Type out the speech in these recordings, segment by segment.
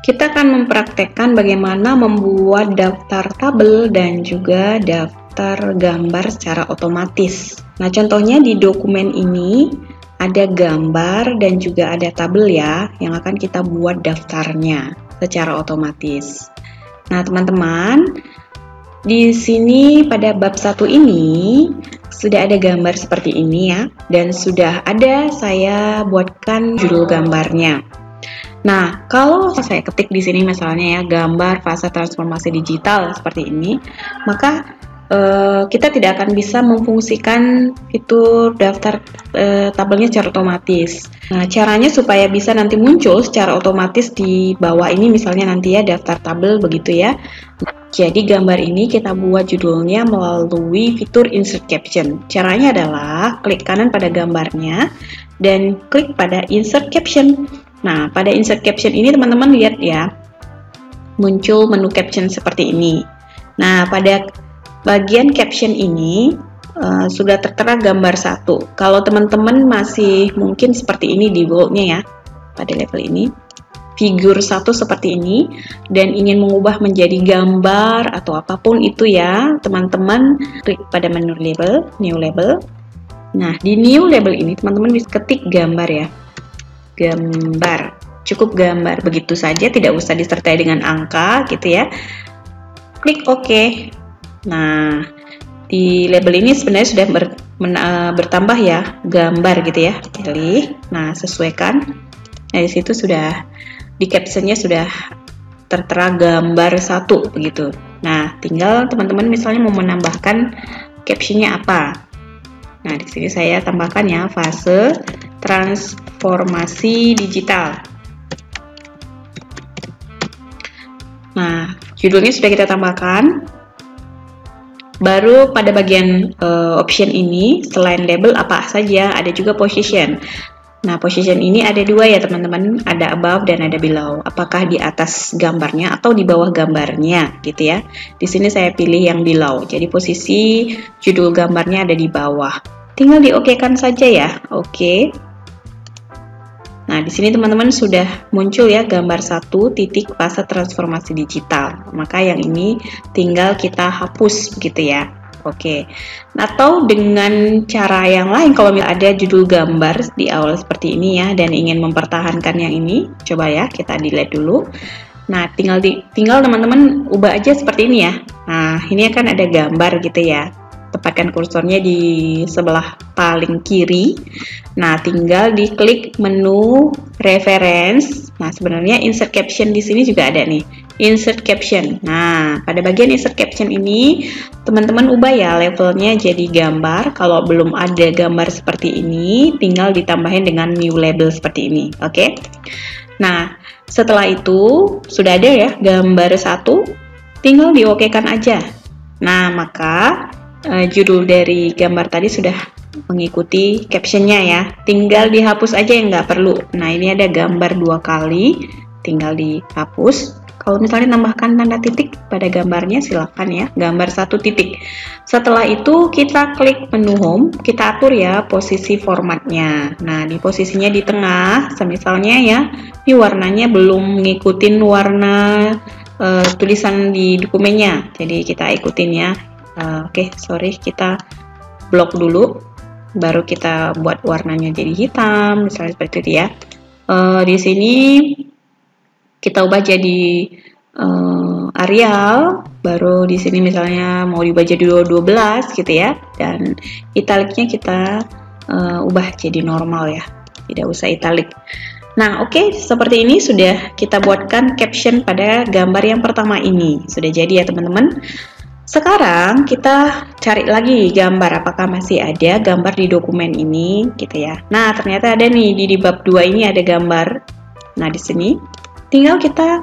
kita akan mempraktekkan bagaimana membuat daftar tabel dan juga daftar gambar secara otomatis. Nah, contohnya di dokumen ini ada gambar dan juga ada tabel ya, yang akan kita buat daftarnya secara otomatis. Nah, teman-teman, di sini pada bab 1 ini sudah ada gambar seperti ini ya, dan sudah ada saya buatkan judul gambarnya. Nah, kalau saya ketik di sini misalnya ya, gambar fase transformasi digital seperti ini, maka kita tidak akan bisa memfungsikan fitur daftar tabelnya secara otomatis. Nah, caranya supaya bisa nanti muncul secara otomatis di bawah ini misalnya nanti ya daftar tabel begitu ya. Jadi gambar ini kita buat judulnya melalui fitur insert caption. Caranya adalah klik kanan pada gambarnya dan klik pada insert caption. Nah, pada insert caption ini teman-teman lihat ya, muncul menu caption seperti ini. Nah, pada bagian caption ini sudah tertera gambar 1. Kalau teman-teman masih mungkin seperti ini di boldnya ya, pada level ini, figur 1 seperti ini, dan ingin mengubah menjadi gambar atau apapun itu ya, teman-teman klik pada menu label, new label. Nah, di new label ini teman-teman bisa ketik gambar ya. Gambar, cukup gambar begitu saja, tidak usah disertai dengan angka gitu ya. Klik OK. Nah, di label ini sebenarnya sudah bertambah ya gambar gitu ya. Pilih, nah sesuaikan. Nah, di situ sudah di captionnya sudah tertera gambar 1 begitu. Nah, tinggal teman-teman misalnya mau menambahkan captionnya apa. Nah, di sini saya tambahkan ya, fase transformasi digital. Nah, judulnya sudah kita tambahkan. Baru pada bagian option ini, selain label apa saja, ada juga position. Nah, position ini ada 2 ya teman-teman, ada above dan ada below. Apakah di atas gambarnya atau di bawah gambarnya gitu ya. Di sini saya pilih yang below. Jadi posisi judul gambarnya ada di bawah. Tinggal di OK-kan saja ya. Oke. Nah, di sini teman-teman sudah muncul ya gambar 1 titik fase transformasi digital. Maka yang ini tinggal kita hapus begitu ya. Oke. Atau dengan cara yang lain, kalau ada judul gambar di awal seperti ini ya dan ingin mempertahankan yang ini, coba ya kita delete dulu. Nah, tinggal teman-teman ubah aja seperti ini ya. Nah, ini akan ada gambar gitu ya. Tempatkan kursornya di sebelah paling kiri. Nah, tinggal diklik menu reference. Nah, sebenarnya insert caption di sini juga ada nih. Insert caption. Nah, pada bagian insert caption ini teman-teman ubah ya levelnya jadi gambar. Kalau belum ada gambar seperti ini, tinggal ditambahin dengan new label seperti ini. Oke. Nah, setelah itu sudah ada ya gambar 1, tinggal di-OK-kan aja. Nah, maka judul dari gambar tadi sudah mengikuti captionnya ya, tinggal dihapus aja yang nggak perlu. Nah, ini ada gambar 2 kali, tinggal dihapus. Kalau misalnya nambahkan tanda titik pada gambarnya silahkan ya, gambar 1 titik. Setelah itu kita klik menu home, kita atur ya posisi formatnya. Nah, di posisinya di tengah, misalnya ya, ini warnanya belum ngikutin warna tulisan di dokumennya, jadi kita ikutin ya. Oke, sorry, kita blok dulu, baru kita buat warnanya jadi hitam, misalnya seperti itu ya. Di sini kita ubah jadi Arial, baru di sini misalnya mau diubah jadi 12 gitu ya, dan italiknya kita ubah jadi normal ya, tidak usah italik. Nah, oke, seperti ini sudah kita buatkan caption pada gambar yang pertama ini. Sudah jadi ya teman-teman. Sekarang kita cari lagi gambar, apakah masih ada gambar di dokumen ini gitu ya. Nah, ternyata ada nih di bab 2 ini ada gambar. Nah, di sini tinggal kita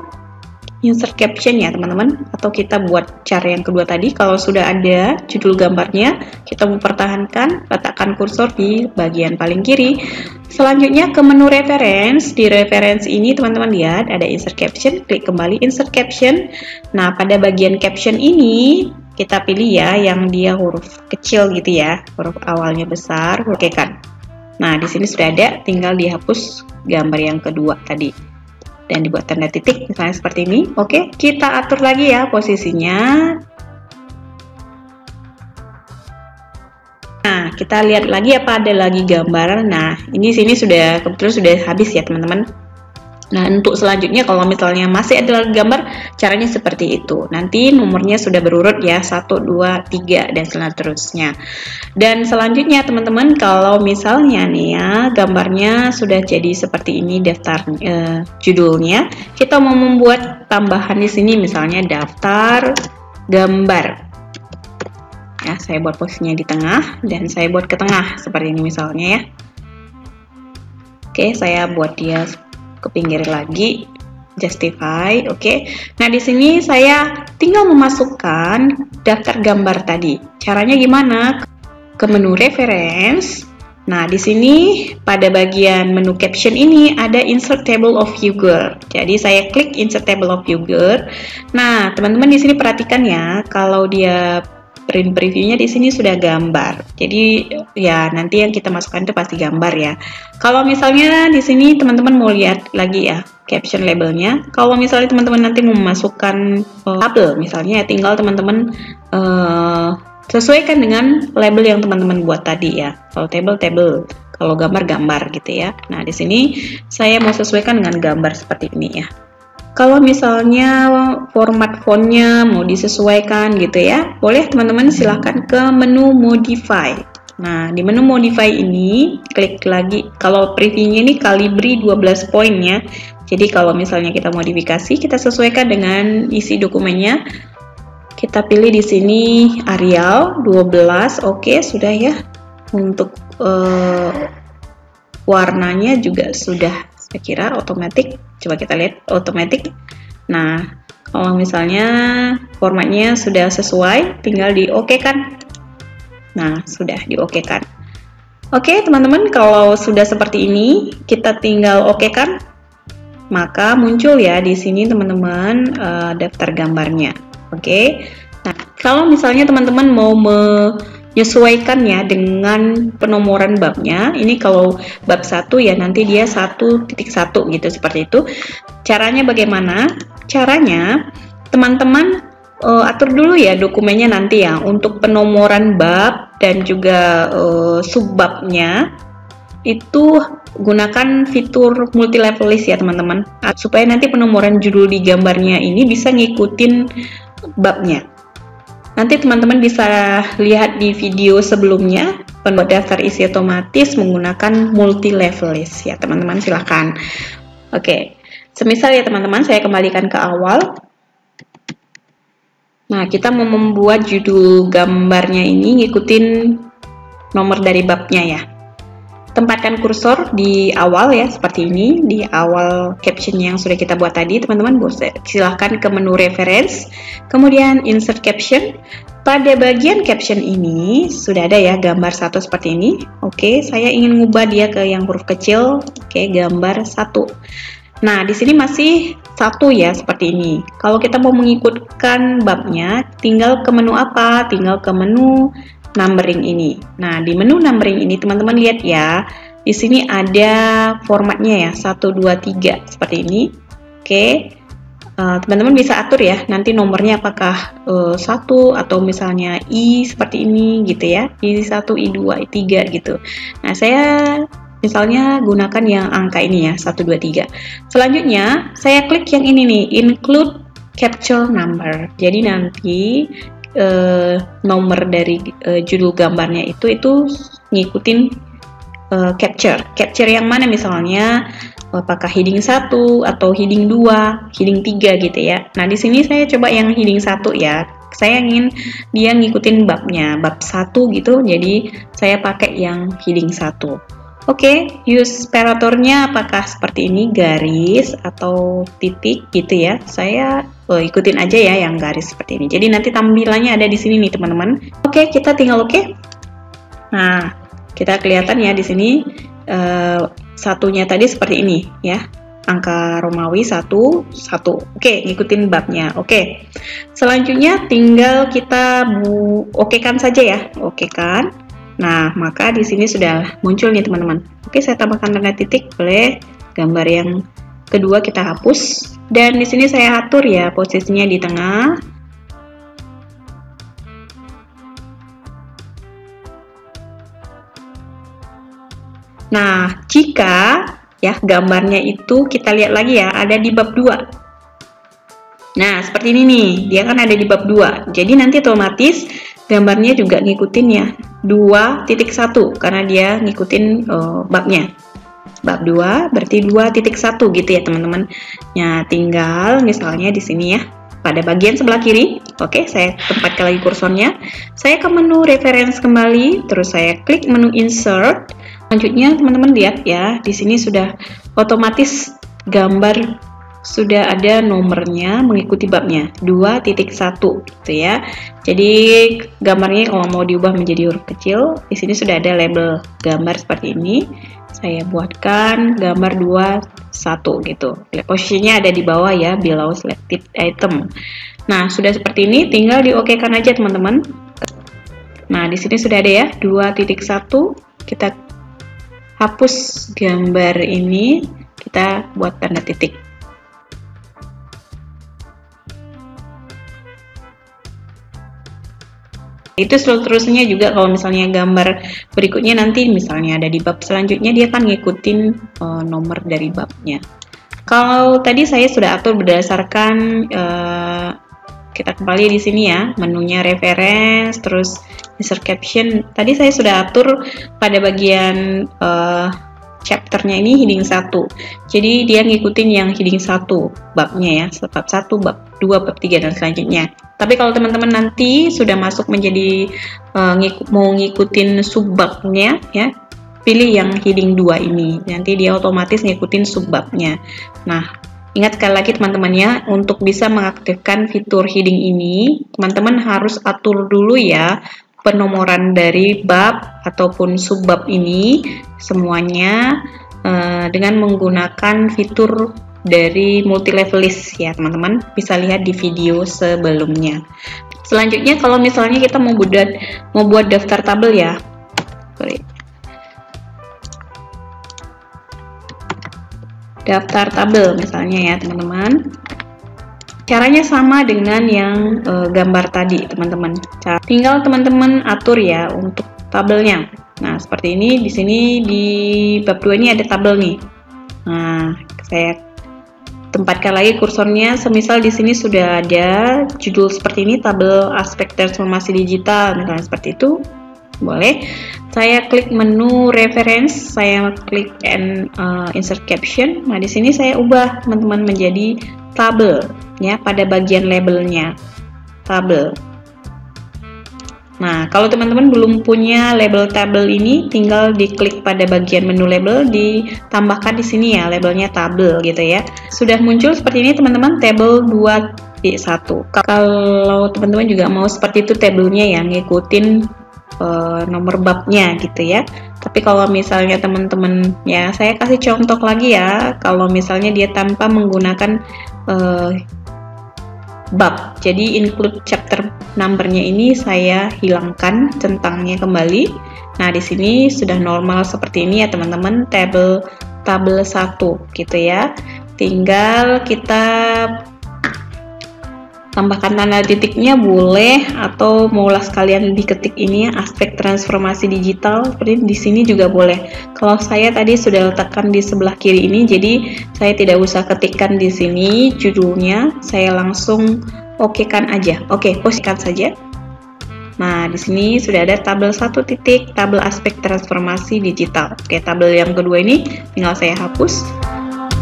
insert caption ya teman-teman, atau kita buat cara yang kedua tadi. Kalau sudah ada judul gambarnya, kita mempertahankan, letakkan kursor di bagian paling kiri. Selanjutnya ke menu reference. Di reference ini teman-teman lihat ada insert caption, klik kembali insert caption. Nah, pada bagian caption ini kita pilih ya yang dia huruf kecil gitu ya, huruf awalnya besar, oke kan. Nah, di sini sudah ada, tinggal dihapus gambar yang kedua tadi. dan dibuat tanda titik misalnya seperti ini. Oke, kita atur lagi ya posisinya. Nah, kita lihat lagi apa ada lagi gambar. Nah, ini sini sudah kebetulan sudah habis ya teman-teman. Nah, untuk selanjutnya kalau misalnya masih ada lagi gambar, caranya seperti itu. Nanti nomornya sudah berurut ya, 1, 2, 3 dan seterusnya. Dan selanjutnya teman-teman, kalau misalnya nih ya, gambarnya sudah jadi seperti ini daftar judulnya, kita mau membuat tambahan di sini misalnya daftar gambar. Ya, saya buat posisinya di tengah dan saya buat ke tengah seperti ini misalnya ya. Oke, saya buat dia ke pinggir lagi, justify. Oke. Nah, di sini saya tinggal memasukkan daftar gambar tadi. Caranya gimana? Ke menu reference. Nah, di sini pada bagian menu caption ini ada insert table of figure. Jadi saya klik insert table of figure. Nah, teman-teman di sini perhatikan ya, kalau dia print previewnya di sini sudah gambar. Jadi ya nanti yang kita masukkan itu pasti gambar ya. Kalau misalnya di sini teman-teman mau lihat lagi ya caption labelnya. Kalau misalnya teman-teman nanti mau memasukkan tabel misalnya, tinggal teman-teman sesuaikan dengan label yang teman-teman buat tadi ya. Kalau table, kalau gambar gitu ya. Nah, di sini saya mau sesuaikan dengan gambar seperti ini ya. Kalau misalnya format fontnya mau disesuaikan gitu ya, boleh teman-teman silahkan ke menu modify. Nah, di menu modify ini klik lagi. Kalau previewnya ini Calibri 12 poin ya. Jadi kalau misalnya kita modifikasi, kita sesuaikan dengan isi dokumennya. Kita pilih di sini Arial 12. Oke, sudah ya. Untuk warnanya juga sudah, saya kira otomatis. Coba kita lihat otomatis. Nah, kalau misalnya formatnya sudah sesuai, tinggal di OK kan. Nah, sudah di OK kan. Oke, teman-teman, kalau sudah seperti ini, kita tinggal OK kan. Maka muncul ya di sini teman-teman daftar gambarnya. Oke. Nah, kalau misalnya teman-teman mau menyesuaikan ya dengan penomoran babnya, ini kalau bab 1 ya nanti dia 1.1 gitu, seperti itu. Caranya bagaimana? Caranya teman-teman atur dulu ya dokumennya nanti ya untuk penomoran bab dan juga subbabnya. Itu gunakan fitur multi level list ya teman-teman, supaya nanti penomoran judul di gambarnya ini bisa ngikutin babnya. Nanti teman-teman bisa lihat di video sebelumnya pembuat daftar isi otomatis menggunakan multi level list ya teman-teman, silahkan. Oke, semisal ya teman-teman saya kembalikan ke awal. Nah, kita mau membuat judul gambarnya ini ngikutin nomor dari babnya ya. Tempatkan kursor di awal ya, seperti ini, di awal caption yang sudah kita buat tadi, teman-teman. Silahkan ke menu reference, kemudian insert caption. Pada bagian caption ini, sudah ada ya gambar 1 seperti ini. Oke, saya ingin ngubah dia ke yang huruf kecil. Oke, gambar 1. Nah, di sini masih 1 ya, seperti ini. Kalau kita mau mengikutkan babnya, tinggal ke menu apa? Tinggal ke menu numbering ini. Nah, di menu numbering ini teman-teman lihat ya, di sini ada formatnya ya, 1, 2, 3 seperti ini. Oke, teman-teman bisa atur ya, nanti nomornya apakah 1 atau misalnya I seperti ini gitu ya, I1, I2, I3 gitu. Nah, saya misalnya gunakan yang angka ini ya, 1, 2, 3. Selanjutnya, saya klik yang ini nih, include capture number. Jadi nanti nomor dari judul gambarnya itu ngikutin capture yang mana, misalnya apakah heading 1 atau heading 2, heading 3 gitu ya. Nah, di sini saya coba yang heading 1 ya. Saya ingin dia ngikutin babnya, bab 1 gitu. Jadi saya pakai yang heading 1. Oke, use separatornya apakah seperti ini, garis atau titik gitu ya. Saya ikutin aja ya yang garis seperti ini. Jadi nanti tampilannya ada di sini nih teman-teman. Oke, kita tinggal oke. Nah, kita kelihatan ya di sini satunya tadi seperti ini ya. Angka Romawi 1, 1. Oke, ngikutin babnya. Oke. Selanjutnya tinggal kita okekan saja ya. Okekan. Nah, maka di sini sudah muncul nih teman-teman. Oke, saya tambahkan tanda titik, boleh gambar yang kedua kita hapus. Dan di sini saya atur ya posisinya di tengah. Nah, jika ya gambarnya itu kita lihat lagi ya, ada di bab 2. Nah, seperti ini nih, dia kan ada di bab 2. Jadi nanti otomatis gambarnya juga ngikutin ya 2.1 karena dia ngikutin babnya. Bab 2 berarti 2.1 gitu ya, teman-teman. Ya, tinggal misalnya di sini ya, pada bagian sebelah kiri. Oke, saya tempatkan lagi kursornya. Saya ke menu reference kembali, terus saya klik menu insert. Selanjutnya teman-teman lihat ya, di sini sudah otomatis gambar sudah ada nomornya mengikuti babnya 2.1 gitu ya. Jadi gambarnya kalau mau diubah menjadi huruf kecil, di sini sudah ada label gambar seperti ini. Saya buatkan gambar 21 gitu. Posisinya ada di bawah ya, below selected item. Nah, sudah seperti ini, tinggal di OK kan aja teman-teman. Nah, di sini sudah ada ya 2.1. Kita hapus gambar ini, kita buat tanda titik. Itu seterusnya juga kalau misalnya gambar berikutnya nanti misalnya ada di bab selanjutnya, dia akan ngikutin nomor dari babnya. Kalau tadi saya sudah atur berdasarkan kita kembali di sini ya, menunya reference, terus insert caption. Tadi saya sudah atur pada bagian chapternya ini heading 1. Jadi dia ngikutin yang heading 1 babnya ya, bab 1, bab 2, bab 3 dan selanjutnya. Tapi kalau teman-teman nanti sudah masuk menjadi mau ngikutin subbabnya ya, pilih yang heading 2 ini. Nanti dia otomatis ngikutin subbabnya. Nah, ingat sekali lagi teman-teman ya, untuk bisa mengaktifkan fitur heading ini, teman-teman harus atur dulu ya penomoran dari bab ataupun subbab ini semuanya dengan menggunakan fitur dari multi level list ya teman-teman, bisa lihat di video sebelumnya. Selanjutnya kalau misalnya kita mau buat daftar tabel ya, daftar tabel misalnya ya teman-teman. Caranya sama dengan yang gambar tadi teman-teman. Tinggal teman-teman atur ya untuk tabelnya. Nah, seperti ini di sini di bab 2 ini ada tabel nih. Nah, saya tempatkan lagi kursornya. Semisal di sini sudah ada judul seperti ini, tabel aspek transformasi digital misalnya seperti itu. Boleh. Saya klik menu reference, saya klik insert caption. Nah, di sini saya ubah teman-teman menjadi tabel ya, pada bagian labelnya tabel. Nah, kalau teman-teman belum punya label tabel ini, tinggal diklik pada bagian menu label, ditambahkan di sini ya labelnya tabel gitu ya. Sudah muncul seperti ini teman-teman, tabel 2.1. Kalau teman-teman juga mau seperti itu tabelnya ya, ngikutin nomor babnya gitu ya. Tapi kalau misalnya teman-teman ya, saya kasih contoh lagi ya, kalau misalnya dia tanpa menggunakan bab, jadi include chapter numbernya ini saya hilangkan centangnya kembali. Nah, di sini sudah normal seperti ini ya teman-teman, tabel 1 gitu ya. Tinggal kita tambahkan tanda titiknya boleh, atau maulah sekalian diketik ini ya, aspek transformasi digital seperti di sini juga boleh. Kalau saya tadi sudah letakkan di sebelah kiri ini, jadi saya tidak usah ketikkan di sini judulnya, saya langsung oke-kan aja. Oke, posisikan saja. Nah, di sini sudah ada tabel 1 titik, tabel aspek transformasi digital. Oke, tabel yang kedua ini tinggal saya hapus.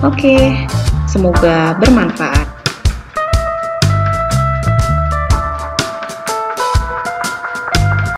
Oke, semoga bermanfaat.